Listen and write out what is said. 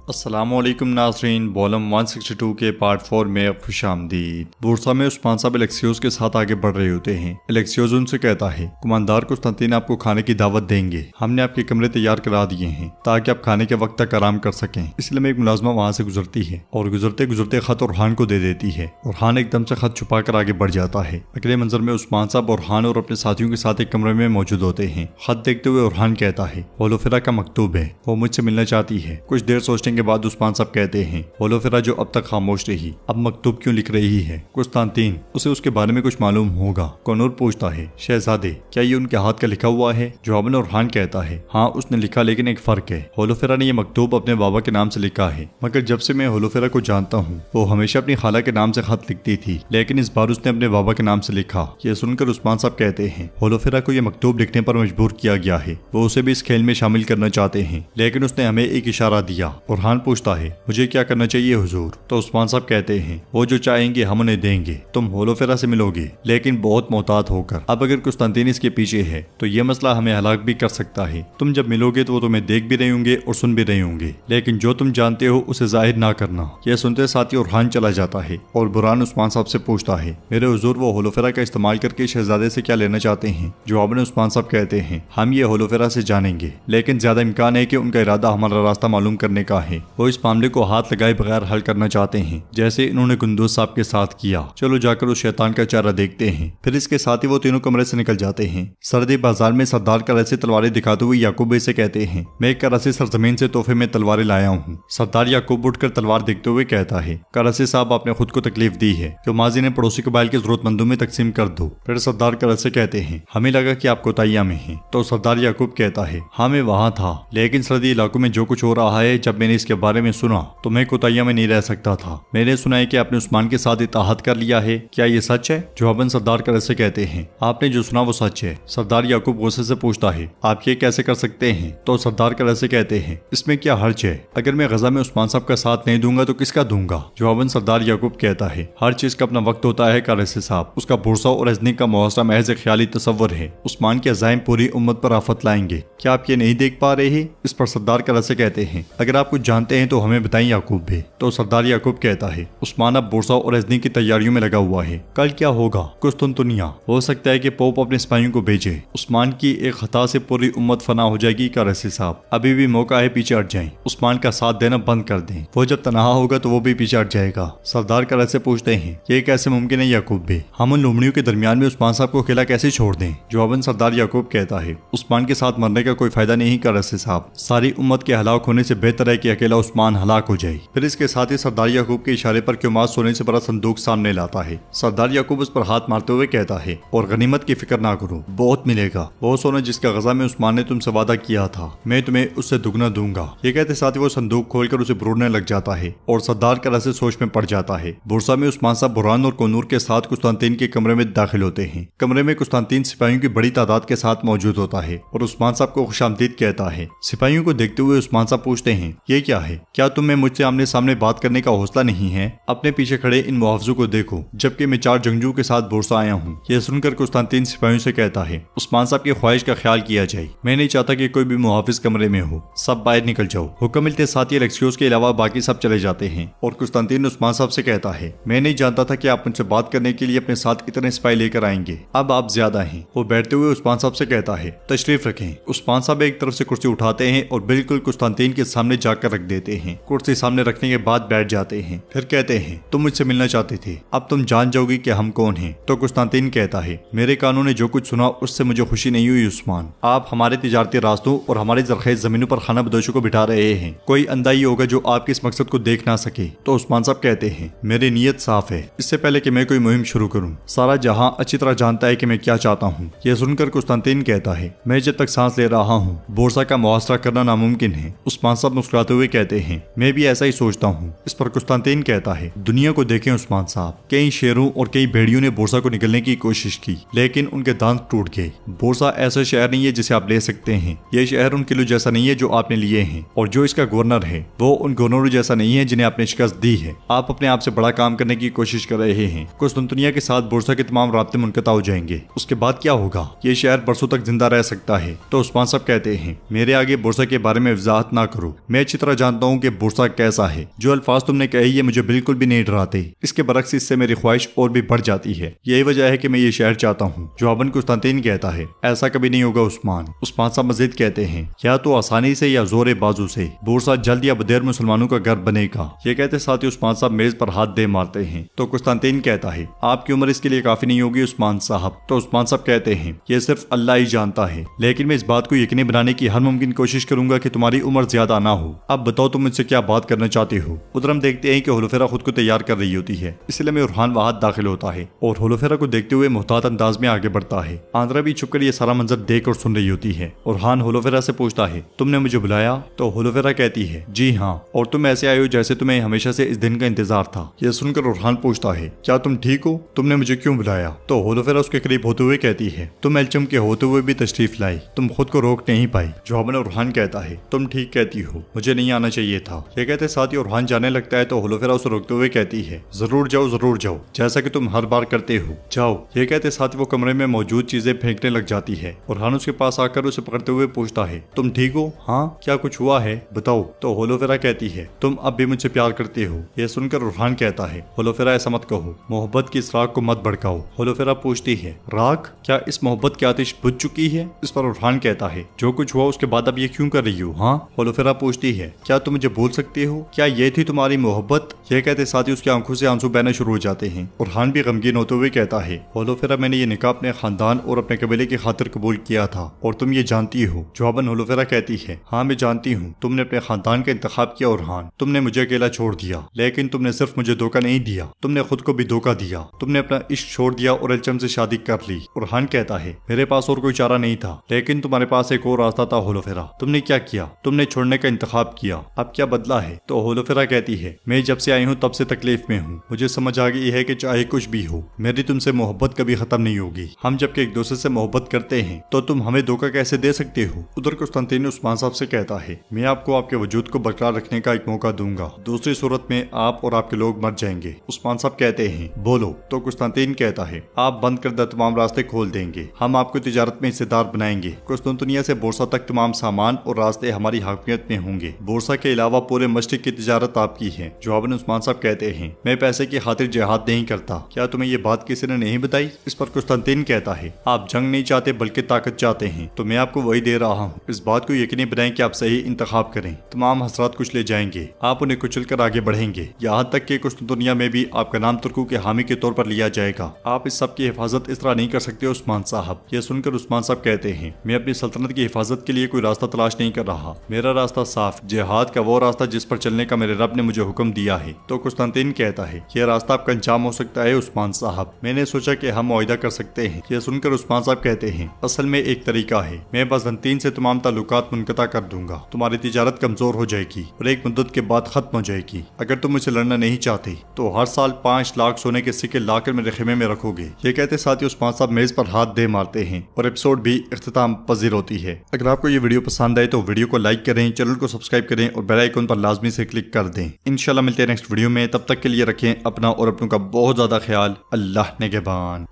अस्सलामुअलैकुम नाज़रीन, वॉल्यूम 162 के पार्ट 4 में खुशामदीद। बुरसा में उस्मान साहब एलेक्सियोस के साथ आगे बढ़ रहे होते हैं। एलेक्सियोस उनसे कहता है, कुमानदार कुस्तांतीन आपको खाने की दावत देंगे। हमने आपके कमरे तैयार करा दिए हैं ताकि आप खाने के वक्त तक आराम कर सकें। इसलिए में एक मुलाजमा वहाँ से गुजरती है और गुजरते गुजरते खत ओरहान को दे देती है। ओरहान एकदम से खत छुपा कर आगे बढ़ जाता है। अगले मंजर में उस्मान साहब ओरहान और अपने साथियों के साथ एक कमरे में मौजूद होते हैं। खत देखते हुए ओरहान कहता है, होलोफेरा का मकतूब है, वो मुझसे मिलना चाहती है। कुछ देर सोचने के बाद उस्मान साहब कहते हैं, होलोफेरा जो अब तक खामोश रही अब मकतूब क्यों लिख रही है? कुस्तांतीन, उसे उसके बारे में कुछ मालूम होगा। कनूर पूछता है, शहजादे क्या ये उनके हाथ का लिखा हुआ है? जवाबन ओरहान कहता है, हाँ उसने लिखा, लेकिन एक फर्क है। होलोफेरा ने यह मकतूब अपने बाबा के नाम से लिखा है, मगर जब से मैं होलोफेरा को जानता हूँ वो हमेशा अपनी खाला के नाम से खत लिखती थी, लेकिन इस बार उसने अपने बाबा के नाम से लिखा। यह सुनकर उस्मान साहब कहते हैं, होलोफेरा को यह मकतूब लिखने पर मजबूर किया गया है। वो उसे भी इस खेल में शामिल करना चाहते हैं, लेकिन उसने हमें एक इशारा दिया। ओरहान पूछता है, मुझे क्या करना चाहिए हुजूर? तो उस्मान साहब कहते हैं, वो जो चाहेंगे हम उन्हें देंगे। तुम होलोफेरा से मिलोगे, लेकिन बहुत मोहतात होकर। अब अगर कुस्तांतीन इसके पीछे है तो यह मसला हमें हलाक भी कर सकता है। तुम जब मिलोगे तो वो तुम्हें देख भी रहे होंगे और सुन भी रहे होंगे, लेकिन जो तुम जानते हो उसे जाहिर ना करना। यह सुनते साथ ही ओरहान चला जाता है और बुरहान उस्मान साहब से पूछता है, मेरे हुजूर वो होलोफेरा का इस्तेमाल करके शहजादे से क्या लेना चाहते हैं? जवाब में उस्मान साहब कहते हैं, हम ये होलोफेरा से जानेंगे, लेकिन ज्यादा इम्कान है कि उनका इरादा हमारा रास्ता मालूम करने का है। वो इस मामले को हाथ लगाए बगैर हल करना चाहते हैं, जैसे इन्होंने कुंदूज साहब के साथ किया। चलो जाकर उस शैतान का चेहरा देखते हैं। फिर इसके साथ ही वो तीनों कमरे से निकल जाते हैं। सरदी बाजार में सरदार कराची तलवारें दिखाते हुए याकूब से कहते हैं, मैं कराची सरजमीन से तोहफे में तलवारें लाया हूँ। सरदार याकूब उठकर तलवार देखते हुए कहता है, कराची साहब आपने खुद को तकलीफ दी है, जो माजी ने पड़ोसी कबाइल के जरूरतमंदों में तकसीम कर दो। फिर सरदार कराची कहते हैं, हमें लगा कि आप कोताहिया में हैं। तो सरदार याकूब कहता है, हाँ मैं वहाँ था, लेकिन सरदी इलाकों में जो कुछ हो रहा है, जब मैंने इसके बारे में सुना तो मैं कोताहिया में नहीं रह सकता था। मैंने सुना है कि आपने उस्मान के साथ इत्तेहाद कर लिया है, क्या ये सच है? जवाबन सरदार कराची कहते हैं, आपने जो सुना वो सच है। सरदार याकूब गुस्से से पूछता है, आप ये कैसे कर सकते हैं? तो सरदार कराची कहते हैं, इसमें क्या हर्ज है? अगर मैं गजा में उस्मान साहब का साथ नहीं दूंगा तो किसका दूंगा? जवाबन सरदार याकूब कहता है, हर चीज का अपना वक्त होता है कराची साहब। उसका बुरसा और अजनी का मुहासरा महज एक ख्याली तस्वर है। उस्मान के अज़ाइम पूरी उम्मत पर आफत लाएंगे, क्या आप ये नहीं देख पा रहे? इस पर सरदार कराची कहते हैं, अगर आप कुछ जानते हैं तो हमें बताएं याकूब भी। तो सरदार याकूब कहता है, उस्मान अब बुरसा और अजनी की तैयारियों में लगा हुआ है। कल क्या होगा? कुस्तुनतुनिया। हो सकता है कि पोप अपने सिपाहियों को भेजे। उस्मान की एक खता से पूरी उम्मत फना हो जाएगी। कराची साहब अभी भी मौका है, पीछे हट जाएं। उस्मान का साथ देना बंद कर दें। वो जब तनहा होगा तो वो भी पीछे हट जाएगा। सरदार कराची पूछते हैं, ये कैसे मुमकिन है याकूब भी? हम उन लुमड़ियों के दरमियान में उस्मान साहब को अकेला कैसे छोड़ दें? जवाबन सरदार याकूब कहता है, उस्मान के साथ मरने का कोई फायदा नहीं कराची साहब। सारी उम्मत के हलाक होने से बेहतर है कि अकेला उस्मान हलाक हो जाए। फिर इसके साथ ही सरदार याकूब के इशारे पर क्योमाद सोने से बड़ा संदूक सामने लाता है। सरदार याकूब उस पर हाथ मारते हुए कहता है, और गनीमत की फिक्र ना करो, बहुत मिलेगा। वो सोना जिसका गजा में उस्मान ने तुमसे वादा किया था, मैं तुम्हें उससे दुगना दूंगा। ये कहते साथ ही वो संदूक खोलकर उसे बुरोड़ने लग जाता है और सरदार कराची सोच में पड़ जाता है। बुरसा में उस्मान साहब बुरहान और कनूर के साथ कुस्तांतीन के कमरे में दाखिल होते हैं। कमरे में कुस्तांतीन सिपाहियों की बड़ी तादाद के साथ मौजूद होता है और उस्मान साहब को खुशामदीद कहता है। सिपाहियों को देखते हुए उस्मान साहब पूछते हैं, ये क्या है? क्या तुम्हें मुझसे आमने सामने बात करने का हौसला नहीं है? अपने पीछे खड़े इन मुहाफिजों को देखो, जबकि मैं 4 जंगजुओं के साथ बुरसा आया हूँ। यह सुनकर कुस्तांतीन सिपाहियों से कहता है, उस्मान साहब की ख्वाहिश का ख्याल किया जाए। मैं नहीं चाहता कि कोई भी मुहाफिज कमरे में हो, सब बाहर निकल जाओ। हुक्म मिलते साथ ही एलेक्सियोस के अलावा बाकी सब चले जाते हैं और कुस्तांतीन उस्मान साहब से कहता है, मैं नहीं जानता था कि आप मुझसे बात करने के लिए अपने साथ इतने सिपाही लेकर आएंगे। अब आप ज्यादा हैं। वो बैठते हुए उस्मान साहब से कहता है, तशरीफ रखें। उस्मान साहब एक तरफ से कुर्सी उठाते हैं और बिल्कुल कुस्तांतीन के सामने जाकर रख देते हैं। कुर्सी सामने रखने के बाद बैठ जाते हैं। फिर कहते हैं, तुम मुझसे मिलना चाहते थे, अब तुम जान जाओगी कि हम कौन हैं। तो कुस्तांतीन कहता है, मेरे कानों ने जो कुछ सुना उससे मुझे खुशी नहीं हुई उस्मान। आप हमारे तिजारती रास्तों और हमारे जरखेज जमीनों पर खाना बदोशों को बिठा रहे हैं। कोई अंधा ही होगा जो आपके इस मकसद को देख ना सके। तो उस्मान साहब कहते हैं, मेरी नीयत साफ है। इससे पहले कि मैं कोई मुहिम शुरू करूं, सारा जहां अच्छी तरह जानता है कि मैं क्या चाहता हूं। यह सुनकर कुस्तांतीन कहता है, मैं जब तक सांस ले रहा हूं बुरसा का मुहासरा करना नामुमकिन है। उस्मान साहब मुस्कुराते हुए कहते हैं, मैं भी ऐसा ही सोचता हूँ। इस पर कुस्तांतीन कहता है, दुनिया को देखें उस्मान साहब, कई शेरों और कई भेड़ियों ने बुरसा को निकलने की कोशिश की, लेकिन उनके दांत टूट गए। बुरसा ऐसा शहर नहीं है जिसे आप ले सकते हैं। यह शहर उन किलो जैसा नहीं है जो आपने लिए हैं, और जो इसका गवर्नर है वो उन गवर्नरों जैसा नहीं है जिन्हें आपने शिकस्त दी है। आप अपने आप से बड़ा काम करने की कोशिश कर रहे हैं। कुस्तुनतुनिया के साथ बुरसा के तमाम राब्ते मुनक़ता हो जाएंगे। उसके बाद क्या होगा? ये शहर बरसों तक जिंदा रह सकता है। तो उस्मान साहब कहते हैं, मेरे आगे बुरसा के बारे में वजाहत ना करो, मैं अच्छी तरह तरह जानता हूँ कि बुरसा कैसा है। जो अल्फाज तुमने कहे ये मुझे बिल्कुल भी नहीं डराते, इसके बरक्स इससे मेरी ख्वाहिश और भी बढ़ जाती है। यही वजह है कि मैं ये शहर चाहता हूँ। जवाबन कुस्तांतीन कहता है, ऐसा कभी नहीं होगा उस्मान साहब मजीद कहते हैं, या तो आसानी से या जोरे बाजू से बुरसा जल्द या बदेर मुसलमानों का घर बनेगा। ये कहते साथ ही उस्मान साहब मेज पर हाथ दे मारते हैं। तो कुस्तांतीन कहता है, आपकी उम्र इसके लिए काफी नहीं होगी उस्मान साहब। तो उस्मान साहब कहते हैं, ये सिर्फ अल्लाह ही जानता है, लेकिन मैं इस बात को यकीनी बनाने की हर मुमकिन कोशिश करूंगा कि तुम्हारी उम्र ज्यादा ना हो। अब बताओ तुम मुझसे क्या बात करना चाहते हो। उधर हम देखते हैं कि होलोफेरा खुद को तैयार कर रही होती है, इसलिए में उरहान वहां दाखिल होता है और होलोफेरा को देखते हुए मुहतात अंदाज में आगे बढ़ता है। आंद्रा भी छुपकर ये सारा मंजर देख और सुन रही होती है। उरहान होलोफेरा से पूछता है, तुमने मुझे बुलाया? तो होलोफेरा कहती है, जी हाँ, और तुम ऐसे आए हो जैसे तुम्हें हमेशा से इस दिन का इंतजार था। यह सुनकर उरहान पूछता है, क्या तुम ठीक हो? तुमने मुझे क्यों बुलाया? तो होलोफेरा उसके करीब होते हुए कहती है, तुम एल्चम के होते हुए भी तशरीफ लाई, तुम खुद को रोक नहीं पाई। जवाबन उरहान कहता है, तुम ठीक कहती हो, मुझे नहीं आना चाहिए था। ये कहते साथ ही उरहान जाने लगता है तो होलोफेरा उसे रोकते हुए कहती है, जरूर जाओ, जैसा कि तुम हर बार करते हो, जाओ। ये कहते साथ वो कमरे में मौजूद चीजें फेंकने लग जाती है। उरहान उसके पास आकर उसे पकड़ते हुए पूछता है, तुम ठीक हो? हाँ, क्या कुछ हुआ है, बताओ। तो होलोफेरा कहती है, तुम अब भी मुझसे प्यार करते हो। यह सुनकर उरहान कहता है, होलोफेरा ऐसा मत कहो, मोहब्बत की इस राख को मत भड़काओ। होलोफेरा पूछती है, राख? क्या इस मोहब्बत की आतिश बुझ चुकी है? इस पर उरहान कहता है, जो कुछ हुआ उसके बाद अब ये क्यों कर रही हो? हाँ। होलोफेरा पूछती है, क्या तुम मुझे भूल सकते हो? क्या ये थी तुम्हारी मोहब्बत? यह कहते साथ ही उसकी आंखों से आंसू बहने शुरू हो जाते हैं। उरहान भी गमगीन होते हुए कहता है, होलोफेरा, मैंने ये निकाह अपने खानदान और अपने कबीले की खातिर कबूल किया था और तुम ये जानती हो। जवाबन होलोफेरा कहती है, हाँ मैं जानती हूँ, तुमने अपने खानदान का इंतखाब किया उरहान, तुमने मुझे अकेला छोड़ दिया, लेकिन तुमने सिर्फ मुझे धोखा नहीं दिया, तुमने खुद को भी धोखा दिया। तुमने अपना इश्क छोड़ दिया और एल्चम से शादी कर ली। उरहान कहता है, मेरे पास और कोई चारा नहीं था, लेकिन तुम्हारे पास एक और रास्ता था होलोफेरा। तुमने क्या किया? तुमने छोड़ने का इंतखाब किया। अब क्या बदला है? तो होलोफेरा कहती है, मैं जब से आई हूँ तब से तकलीफ में हूँ। मुझे समझ आ गई है कि चाहे कुछ भी हो, मेरी तुमसे मोहब्बत कभी खत्म नहीं होगी। हम जबकि एक दूसरे से मोहब्बत करते हैं तो तुम हमें धोखा कैसे दे सकते हो? उधर कुस्तांतीन उस्मान साहब से कहता है, मैं आपको आपके वजूद को बरकरार रखने का एक मौका दूंगा, दूसरी सूरत में आप और आपके लोग मर जाएंगे। उस्मान साहब कहते हैं, बोलो। तो कुस्तांतीन कहता है, आप बंद करदा तमाम रास्ते खोल देंगे, हम आपको तिजारत में हिस्सेदार बनाएंगे। कुस्तांतनिया से बोरसा तक तमाम सामान और रास्ते हमारी हाकिमियत में होंगे। बोरसा के अलावा पूरे मशरिक की तिजारत आपकी है। जवाबन उस्मान साहब कहते हैं, मैं पैसे की खातिर जिहाद नहीं करता। क्या तुम्हें ये बात किसी ने नहीं बताई? इस पर कुस्तांतीन कहता है, आप जंग नहीं चाहते बल्कि ताकत चाहते हैं, तो मैं आपको वही दे रहा हूँ। इस बात को यकीनी बनाएं कि आप सही इंतखाब करें। तमाम हसरात कुछ ले जाएंगे, आप उन्हें कुचल कर आगे बढ़ेंगे, यहाँ तक कि कुस्तांतनिया में भी आपका नाम तुर्कों के हामी के तौर पर लिया जाएगा। आप इस सब की हिफाजत इस तरह नहीं कर सकते उस्मान साहब। यह सुनकर उस्मान साहब कहते हैं, मैं अपनी सल्तनत की हिफाजत के लिए कोई रास्ता तलाश नहीं कर रहा। मेरा रास्ता साफ, जिहाद का वो रास्ता जिस पर चलने का मेरे रब ने मुझे हुक्म दिया है। तो कुस्तांतीन कहता है, यह रास्ता आपका अंजाम हो सकता है उस्मान साहब। मैंने सोचा कि हम मुआहिदा कर सकते हैं। यह सुनकर उस्मान साहब कहते हैं, असल में एक तरीका है, मैं बाज़ंतीन से तमाम ताल्लुकात मुनक़ता कर दूंगा। तुम्हारी तिजारत कमजोर हो जाएगी और एक मुद्दत के बाद खत्म हो जाएगी। अगर तुम मुझसे लड़ना नहीं चाहते तो हर साल 5 लाख सोने के सिक्के लाकर मेरे खेमे में रखोगे। ये कहते साथ ही उस्मान साहब मेज पर हाथ दे मारते हैं और एपिसोड भी इख्तिताम पजीर होती है। अगर आपको ये वीडियो पसंद आए तो वीडियो को लाइक करें, चैनल को सब्सक्राइब करें और बेल आइकन पर लाजमी से क्लिक कर दें। इंशाल्लाह मिलते हैं नेक्स्ट वीडियो में। तब तक के लिए रखें अपना और अपनों का बहुत ज्यादा ख्याल। अल्लाह निगहबान।